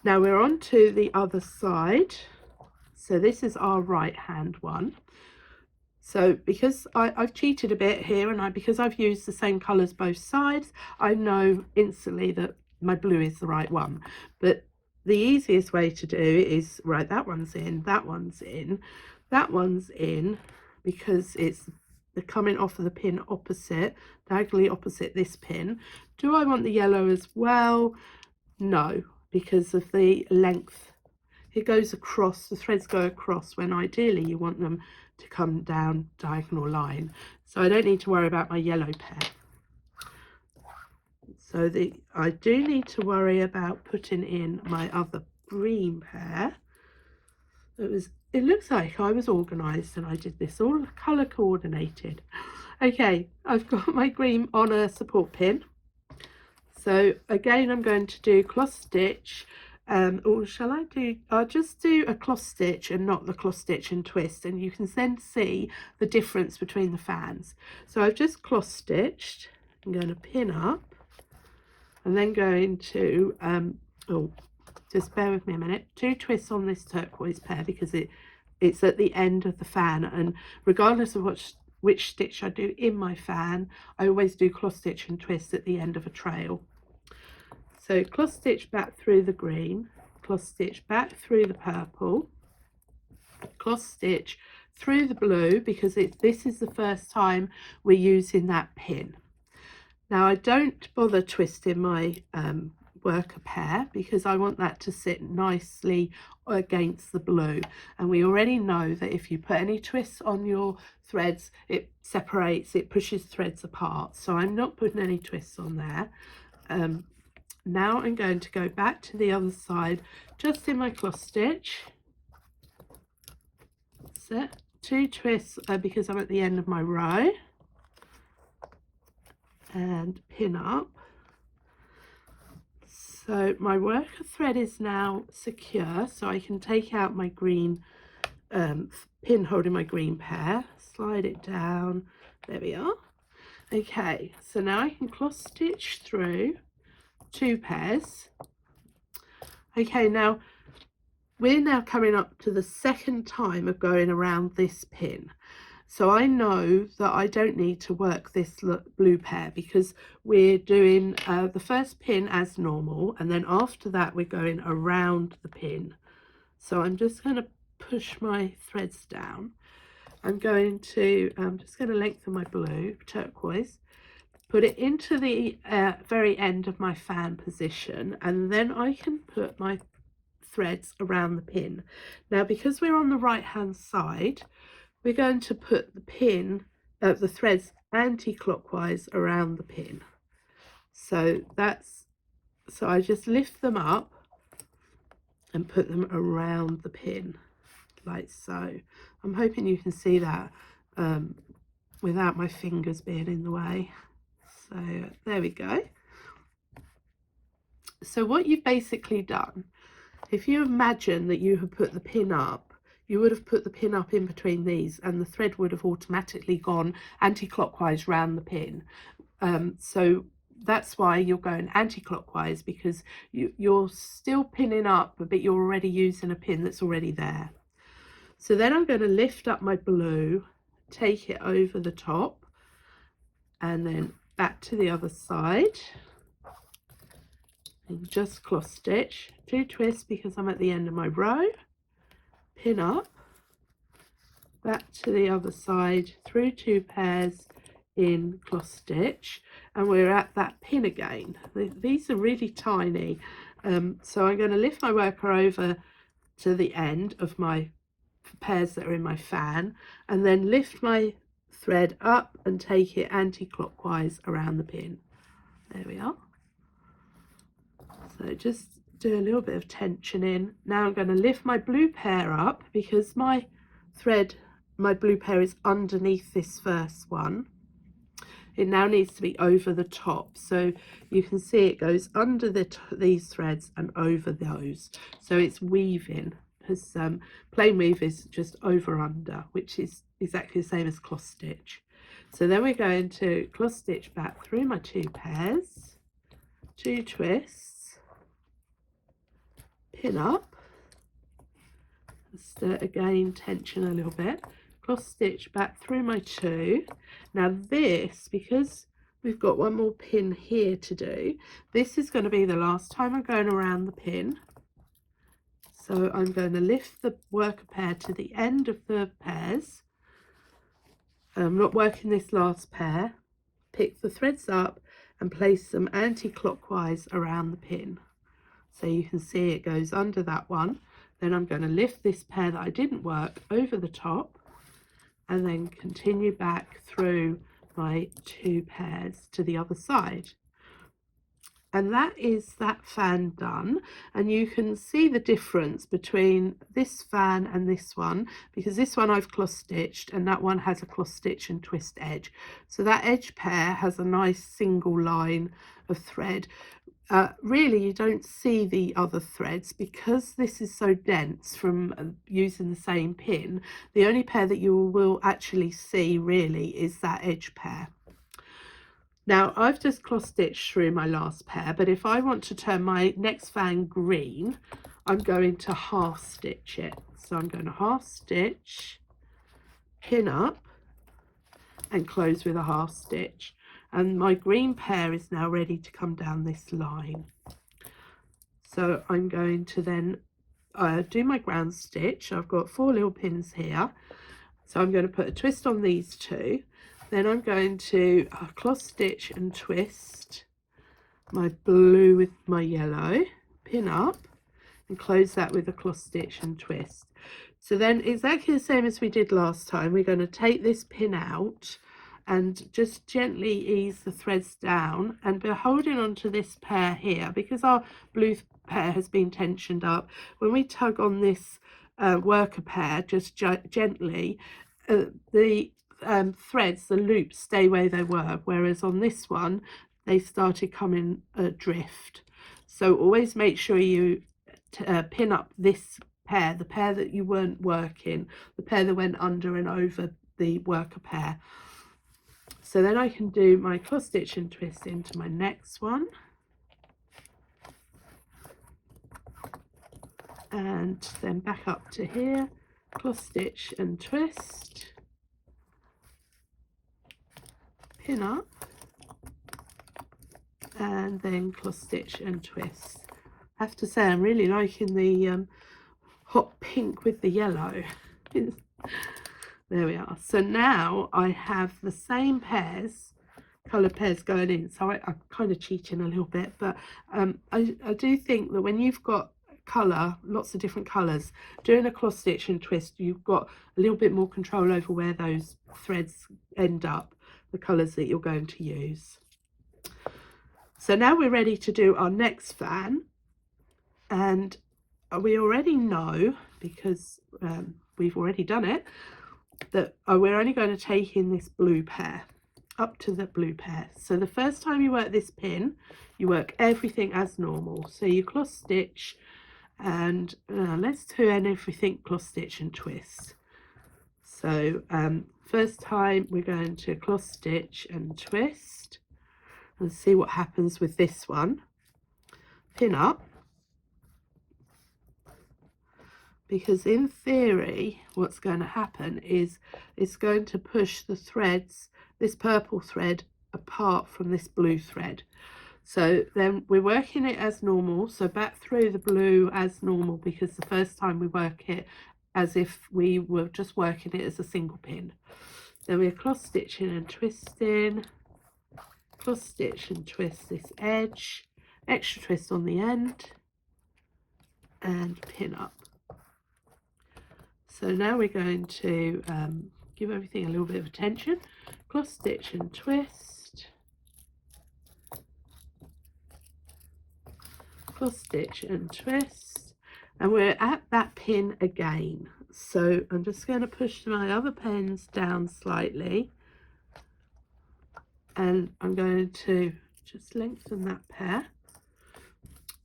Now we're on to the other side. So this is our right hand one. So because I've cheated a bit here, and because I've used the same colours both sides, I know instantly that my blue is the right one. But the easiest way to do it is, right, that one's in, that one's in, that one's in, because it's the coming off of the pin opposite, diagonally opposite this pin. Do I want the yellow as well? No, because of the length. It goes across, the threads go across, when ideally you want them to come down diagonal line. So I don't need to worry about my yellow pair. So I do need to worry about putting in my other green pair. It looks like I was organised and I did this all colour coordinated. Okay, I've got my green on a support pin. So again, I'm going to do cross stitch. Or shall I do, I'll just do a cross stitch and not the cross stitch and twist, and you can then see the difference between the fans. So I've just cross stitched. I'm going to pin up and then going to just bear with me a minute, 2 twists on this turquoise pair, because it's at the end of the fan, and regardless of which stitch I do in my fan, I always do cross stitch and twist at the end of a trail. So cross stitch back through the green, cross stitch back through the purple, cross stitch through the blue, because this is the first time we're using that pin. Now I don't bother twisting my worker pair, because I want that to sit nicely against the blue, and we already know that if you put any twists on your threads, it separates, it pushes threads apart, so I'm not putting any twists on there. Now I'm going to go back to the other side, just in my cross stitch. That's it. 2 twists because I'm at the end of my row, and pin up. So my worker thread is now secure, so I can take out my green pin holding my green pair, slide it down. There we are. Okay, so now I can cross stitch through 2 pairs. Okay, now we're now coming up to the second time of going around this pin. So I know that I don't need to work this blue pair, because we're doing the first pin as normal, and then after that we're going around the pin. So I'm just going to push my threads down. I'm just going to lengthen my blue turquoise, put it into the very end of my fan position, and then I can put my threads around the pin. Now because we're on the right hand side, we're going to put the threads anti-clockwise around the pin. So I just lift them up and put them around the pin, like so. I'm hoping you can see that without my fingers being in the way. So there we go. So what you've basically done, if you imagine that you have put the pin up, you would have put the pin up in between these, and the thread would have automatically gone anti-clockwise round the pin. So that's why you're going anti-clockwise, because you're still pinning up, but you're already using a pin that's already there. So then I'm going to lift up my blue, take it over the top, and then back to the other side, and just cross stitch, 2 twists because I'm at the end of my row, pin up, back to the other side, through 2 pairs in cross stitch, and we're at that pin again. These are really tiny, so I'm going to lift my worker over to the end of my pairs that are in my fan, and then lift my thread up and take it anti-clockwise around the pin. There we are. So just do a little bit of tension in. Now I'm going to lift my blue pair up, because my blue pair is underneath this first one. It now needs to be over the top, so you can see it goes under these threads and over those, so it's weaving, because plain weave is just over under, which is exactly the same as cross stitch. So then we're going to cross stitch back through my 2 pairs, 2 twists, pin up, just again tension a little bit, cross stitch back through my 2. Now this, because we've got one more pin here to do, this is going to be the last time I'm going around the pin. So I'm going to lift the worker pair to the end of the pairs. I'm not working this last pair. Pick the threads up and place them anti-clockwise around the pin. So you can see it goes under that one. Then I'm going to lift this pair that I didn't work over the top and then continue back through my 2 pairs to the other side. And that is that fan done, and you can see the difference between this fan and this one, because this one I've cross stitched and that one has a cross stitch and twist edge. So that edge pair has a nice single line of thread. Really you don't see the other threads because this is so dense from using the same pin. The only pair that you will actually see really is that edge pair. Now I've just cross stitched through my last pair, but if I want to turn my next fan green, I'm going to half stitch it. So I'm going to half stitch, pin up and close with a half stitch, and my green pair is now ready to come down this line. So I'm going to then do my ground stitch. I've got 4 little pins here, so I'm going to put a twist on these 2. Then I'm going to cross stitch and twist my blue with my yellow, pin up and close that with a cross stitch and twist. So then exactly the same as we did last time, we're going to take this pin out and just gently ease the threads down, and we're holding on to this pair here because our blue pair has been tensioned up. When we tug on this worker pair just gently, the threads, the loops, stay where they were, whereas on this one they started coming adrift. So always make sure you pin up this pair, the pair that you weren't working, the pair that went under and over the worker pair. So then I can do my cross stitch and twist into my next one, and then back up to here, cross stitch and twist, pin up and then cross stitch and twist. I have to say I'm really liking the hot pink with the yellow. There we are. So now I have the same pairs, coloured pairs going in. So I'm kind of cheating a little bit, but I do think that when you've got colour, lots of different colours, doing a cross stitch and twist, you've got a little bit more control over where those threads end up, the colours that you're going to use. So now we're ready to do our next fan, and we already know, because we've already done it, that we're only going to take in this blue pair, up to the blue pair. So the first time you work this pin, you work everything as normal. So you cross stitch and let's do everything cross stitch and twist. So first time we're going to cross stitch and twist and see what happens with this one. Pin up, because in theory what's going to happen is it's going to push the threads, this purple thread, apart from this blue thread. So then we're working it as normal, so back through the blue as normal, because the first time we work it as if we were just working it as a single pin. Then we're cross stitching and twisting, cross stitch and twist this edge, extra twist on the end and pin up. So now we're going to give everything a little bit of attention, cross stitch and twist, cross stitch and twist, and we're at that pin again. So I'm just going to push my other pins down slightly, and I'm going to just lengthen that pair,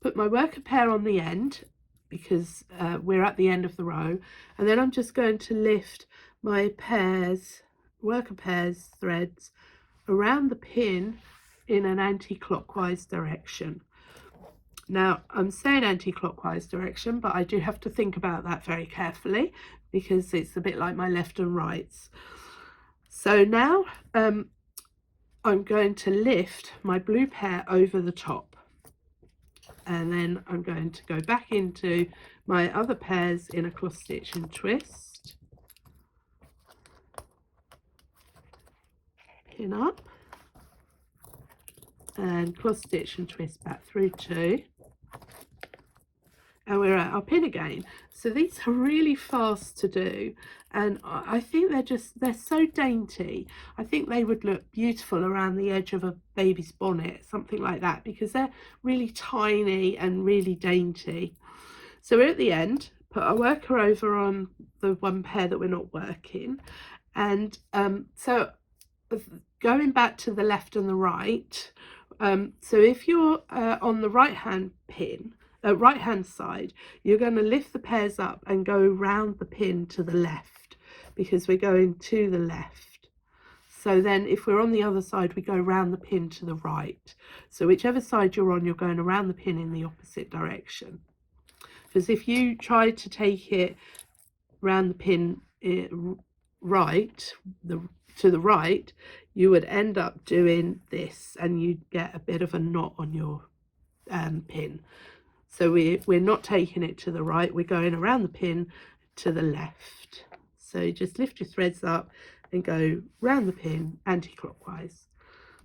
put my worker pair on the end, because we're at the end of the row, and then I'm just going to lift my pairs, worker pairs threads around the pin in an anti-clockwise direction. Now I'm saying anti-clockwise direction, but I do have to think about that very carefully because it's a bit like my left and rights. So now I'm going to lift my blue pair over the top, and then I'm going to go back into my other pairs in a cross stitch and twist, pin up, and cross stitch and twist back through 2, and we're at our pin again. So these are really fast to do, and I think they're so dainty. I think they would look beautiful around the edge of a baby's bonnet, something like that, because they're really tiny and really dainty. So we're at the end, put our worker over on the one pair that we're not working, and so going back to the left and the right, so if you're on the right hand side, you're going to lift the pairs up and go round the pin to the left, because we're going to the left. So then if we're on the other side, we go round the pin to the right. So whichever side you're on, you're going around the pin in the opposite direction. Because if you try to take it round the pin to the right, you would end up doing this, and you'd get a bit of a knot on your pin. So we're not taking it to the right, we're going around the pin to the left. So just lift your threads up and go round the pin anti-clockwise.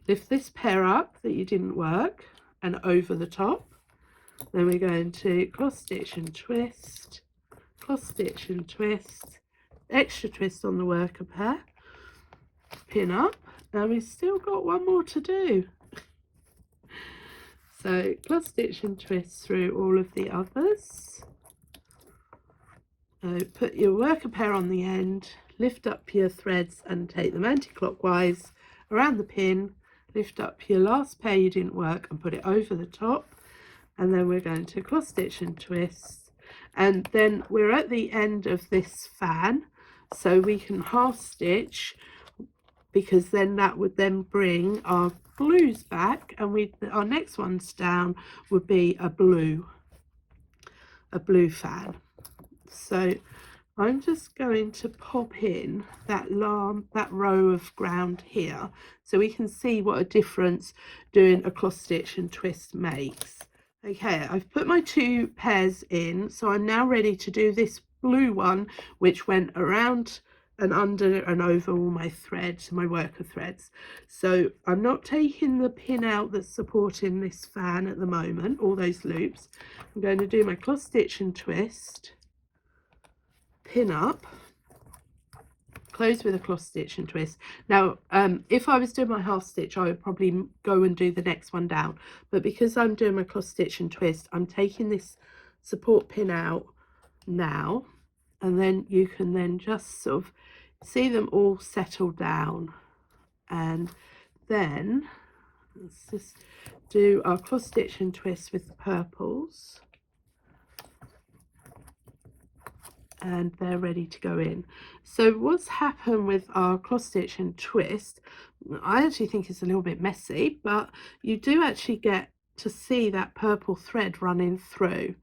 Lift this pair up that you didn't work and over the top. Then we're going to cross stitch and twist, cross stitch and twist, extra twist on the worker pair, pin up, and we've still got one more to do. So cross stitch and twist through all of the others. Put your worker pair on the end, lift up your threads and take them anti-clockwise around the pin, lift up your last pair you didn't work and put it over the top, and then we're going to cross stitch and twist, and then we're at the end of this fan, so we can half stitch, because then that would then bring our blues back, and our next ones down would be a blue fan. So I'm just going to pop in that row of ground here, so we can see what a difference doing a cross stitch and twist makes. Okay, I've put my 2 pairs in, so I'm now ready to do this blue one, which went around and under and over all my threads, my worker threads. So I'm not taking the pin out that's supporting this fan at the moment, all those loops. I'm going to do my cross stitch and twist, pin up, close with a cross stitch and twist. Now if I was doing my half stitch, I would probably go and do the next one down, but because I'm doing my cross stitch and twist, I'm taking this support pin out now, and then you can then just sort of see them all settle down. And then let's just do our cross stitch and twist with the purples, and they're ready to go in. So what's happened with our cross stitch and twist, I actually think it's a little bit messy, but you do actually get to see that purple thread running through,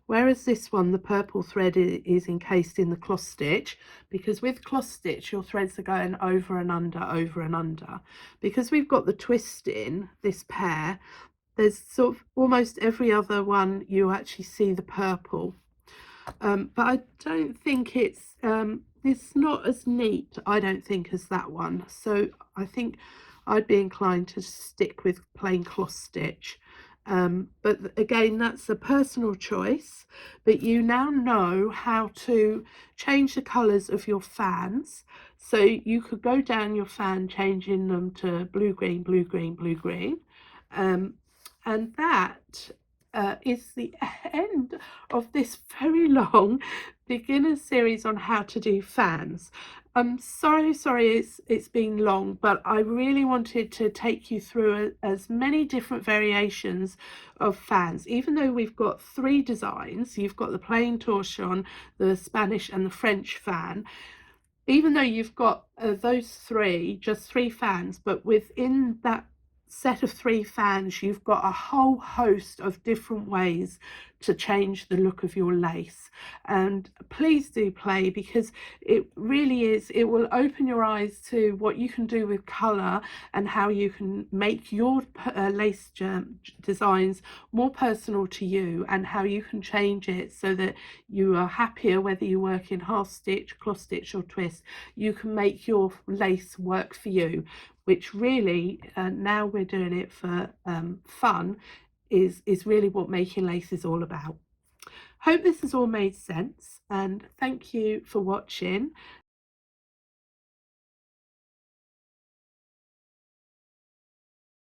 whereas this one, the purple thread is encased in the cross stitch, because with cross stitch your threads are going over and under, over and under. Because we've got the twist in this pair, there's sort of almost every other one you actually see the purple. But I don't think it's not as neat, I don't think, as that one. So I think I'd be inclined to stick with plain cross stitch. But again, that's a personal choice, but you now know how to change the colours of your fans. So you could go down your fan changing them to blue, green, blue, green, blue, green. And that is the end of this very long beginner series on how to do fans. I'm sorry it's been long, but I really wanted to take you through as many different variations of fans. Even though we've got 3 designs, you've got the plain torchon, the Spanish and the French fan. Even though you've got those 3, just 3 fans, but within that set of 3 fans, you've got a whole host of different ways to change the look of your lace. And please do play, because it really is, it will open your eyes to what you can do with colour and how you can make your lace designs more personal to you, and how you can change it so that you are happier whether you work in half stitch, cross stitch or twist. You can make your lace work for you, which really, now we're doing it for fun, is really what making lace is all about. Hope this has all made sense, and thank you for watching.